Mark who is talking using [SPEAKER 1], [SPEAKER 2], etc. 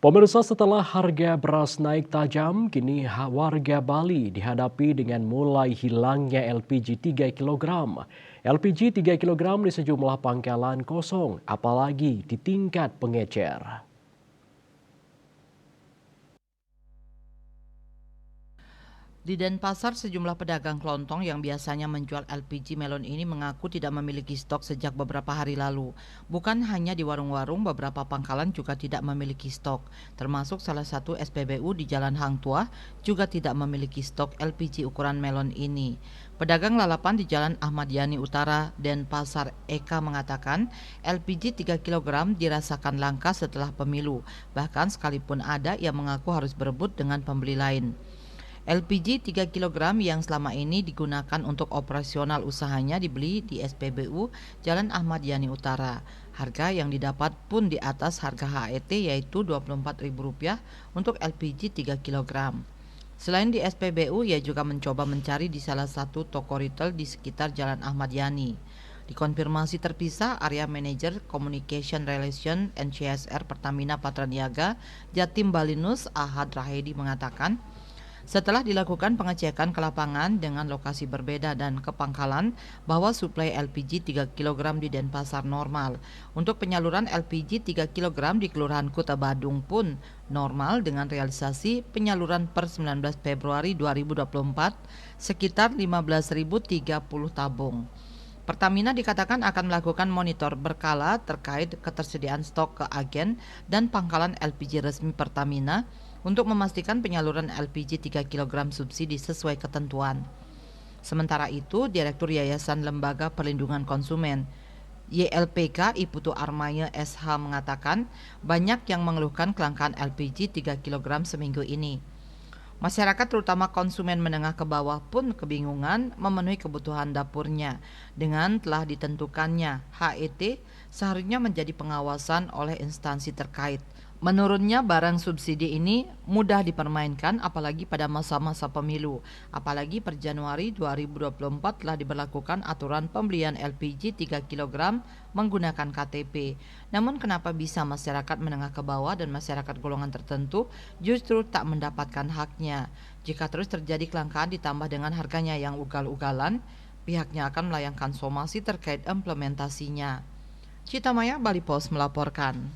[SPEAKER 1] Pemirsa, setelah harga beras naik tajam, kini warga Bali dihadapi dengan mulai hilangnya LPG 3 kg. LPG 3 kg di sejumlah pangkalan kosong, apalagi di tingkat pengecer.
[SPEAKER 2] Di Denpasar, sejumlah pedagang kelontong yang biasanya menjual LPG melon ini mengaku tidak memiliki stok sejak beberapa hari lalu. Bukan hanya di warung-warung, beberapa pangkalan juga tidak memiliki stok. Termasuk salah satu SPBU di Jalan Hang Tuah juga tidak memiliki stok LPG ukuran melon ini. Pedagang lalapan di Jalan Ahmad Yani Utara, Denpasar Eka mengatakan LPG 3 kg dirasakan langka setelah pemilu. Bahkan sekalipun ada yang mengaku harus berebut dengan pembeli lain. LPG 3 kg yang selama ini digunakan untuk operasional usahanya dibeli di SPBU Jalan Ahmad Yani Utara. Harga yang didapat pun di atas harga HET yaitu Rp24.000 untuk LPG 3 kg. Selain di SPBU, ia juga mencoba mencari di salah satu toko retail di sekitar Jalan Ahmad Yani. Dikonfirmasi terpisah, Area Manager Communication Relation and CSR Pertamina Patraniaga Jatim Balinus Ahad Rahedi mengatakan, setelah dilakukan pengecekan ke lapangan dengan lokasi berbeda dan ke pangkalan bahwa suplai LPG 3 kg di Denpasar normal. Untuk penyaluran LPG 3 kg di Kelurahan Kuta Badung pun normal dengan realisasi penyaluran per 19 Februari 2024 sekitar 15.030 tabung. Pertamina dikatakan akan melakukan monitor berkala terkait ketersediaan stok ke agen dan pangkalan LPG resmi Pertamina untuk memastikan penyaluran LPG 3 kg subsidi sesuai ketentuan. Sementara itu, Direktur Yayasan Lembaga Perlindungan Konsumen YLPK Iputu Armaya SH mengatakan banyak yang mengeluhkan kelangkaan LPG 3 kg seminggu ini. Masyarakat terutama konsumen menengah ke bawah pun kebingungan memenuhi kebutuhan dapurnya. Dengan telah ditentukannya HET seharusnya menjadi pengawasan oleh instansi terkait. Menurutnya barang subsidi ini mudah dipermainkan apalagi pada masa-masa pemilu. Apalagi per Januari 2024 telah diberlakukan aturan pembelian LPG 3 kg menggunakan KTP. Namun kenapa bisa masyarakat menengah ke bawah dan masyarakat golongan tertentu justru tak mendapatkan haknya? Jika terus terjadi kelangkaan ditambah dengan harganya yang ugal-ugalan, pihaknya akan melayangkan somasi terkait implementasinya. Cita Maya, Bali Post melaporkan.